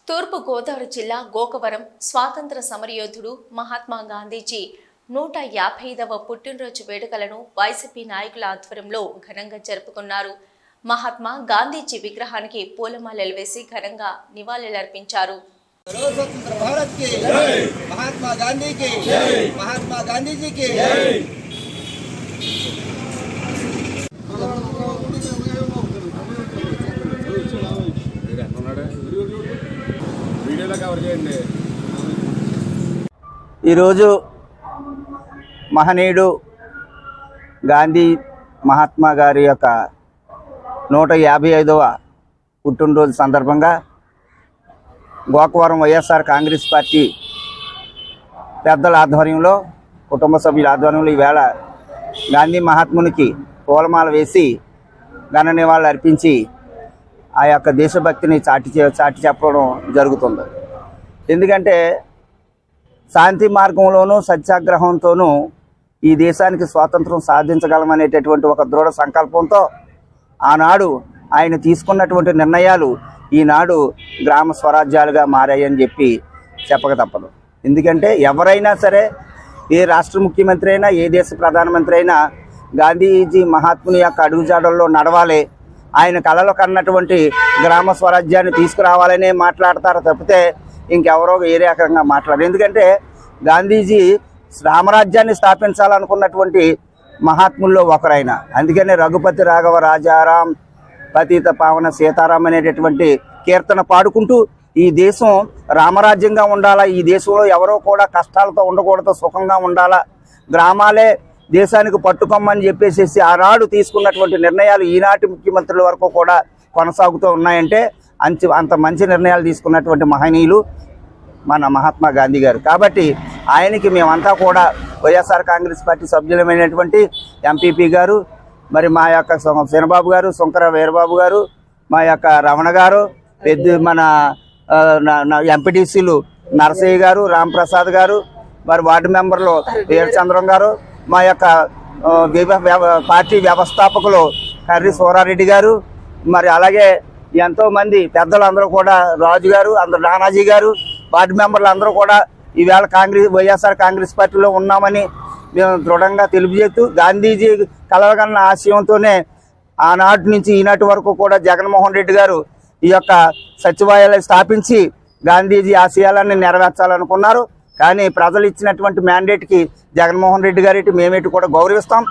తూర్పు గోదావరి జిల్లా గోకవరం స్వాతంత్ర సమరయోధుడు మహాత్మా గాంధీజీ 155వ పుట్టినరోజు వేడుకలను వైసీపీ నాయకుల ఆధ్వర్యంలో ఘనంగా జరుపుకున్నారు. మహాత్మా గాంధీజీ విగ్రహానికి పూలమాలలు వేసి ఘనంగా నివాళులర్పించారు. ఈరోజు మహనీయుడు గాంధీ మహాత్మా గారి యొక్క 155వ పుట్టినరోజు సందర్భంగా గోకవరం వైఎస్ఆర్ కాంగ్రెస్ పార్టీ పెద్దల ఆధ్వర్యంలో, కుటుంబ సభ్యుల ఆధ్వర్యంలో ఈవేళ గాంధీ మహాత్మునికి పూలమాల వేసి ఘన నివాళులు అర్పించి ఆ యొక్క దేశభక్తిని చాటి చెప్పడం జరుగుతుంది. ఎందుకంటే శాంతి మార్గంలోనూ సత్యాగ్రహంతోనూ ఈ దేశానికి స్వాతంత్రం సాధించగలమనేటటువంటి ఒక దృఢ సంకల్పంతో ఆనాడు ఆయన తీసుకున్నటువంటి నిర్ణయాలు ఈనాడు గ్రామ స్వరాజ్యాలుగా మారాయని చెప్పి చెప్పక తప్పదు. ఎందుకంటే ఎవరైనా సరే, ఏ రాష్ట్ర ముఖ్యమంత్రి అయినా, ఏ దేశ ప్రధానమంత్రి అయినా గాంధీజీ మహాత్ముని యొక్క అడుగుజాడల్లో నడవాలి, ఆయన కళలో కన్నటువంటి గ్రామ స్వరాజ్యాన్ని తీసుకురావాలనే మాట్లాడతారు తప్పితే ఇంకెవరో ఏ రకంగా మాట్లాడారు. ఎందుకంటే గాంధీజీ రామరాజ్యాన్ని స్థాపించాలనుకున్నటువంటి మహాత్ముల్లో ఒకరైన. అందుకనే రఘుపతి రాఘవ రాజారాం పతిత పావన సీతారాం అనేటటువంటి కీర్తన పాడుకుంటూ ఈ దేశం రామరాజ్యంగా ఉండాలా, ఈ దేశంలో ఎవరో కూడా కష్టాలతో ఉండకూడదు, సుఖంగా ఉండాలా, గ్రామాలే దేశానికి పట్టుకోమని చెప్పేసి ఆనాడు తీసుకున్నటువంటి నిర్ణయాలు ఈనాటి ముఖ్యమంత్రుల వరకు కూడా కొనసాగుతూ ఉన్నాయంటే అంత మంచి నిర్ణయాలు తీసుకున్నటువంటి మహనీయులు మన మహాత్మా గాంధీ గారు. కాబట్టి ఆయనకి మేమంతా కూడా వైఎస్ఆర్ కాంగ్రెస్ పార్టీ సభ్యులమైనటువంటి ఎంపీపీ గారు, మరి మా యొక్క శనబాబు గారు, శంకర వీరబాబు గారు, మా యొక్క రమణ గారు, మన ఎంపీటీసీలు నరసయ్య గారు, రాంప్రసాద్ గారు, మరి వార్డు మెంబర్లు వీరచంద్రం గారు, మా యొక్క పార్టీ వ్యవస్థాపకులు కర్రి సూరారెడ్డి గారు, మరి అలాగే ఎంతోమంది పెద్దలందరూ కూడా, రాజు గారు, అందరూ నానాజీ గారు, వార్డు మెంబర్లు అందరూ కూడా ఈవేళ వైఎస్ఆర్ కాంగ్రెస్ పార్టీలో ఉన్నామని మేము దృఢంగా తెలియజేస్తూ, గాంధీజీ కలగన్న ఆశయంతోనే ఆనాటి నుంచి ఈనాటి వరకు కూడా జగన్మోహన్ రెడ్డి గారు ఈ యొక్క సచివాలయాలు స్థాపించి గాంధీజీ ఆశయాలన్నీ నెరవేర్చాలనుకున్నారు. కానీ ప్రజలు ఇచ్చినటువంటి మ్యాండేట్కి జగన్మోహన్ రెడ్డి గారికి మేమేటి కూడా గౌరవిస్తాం.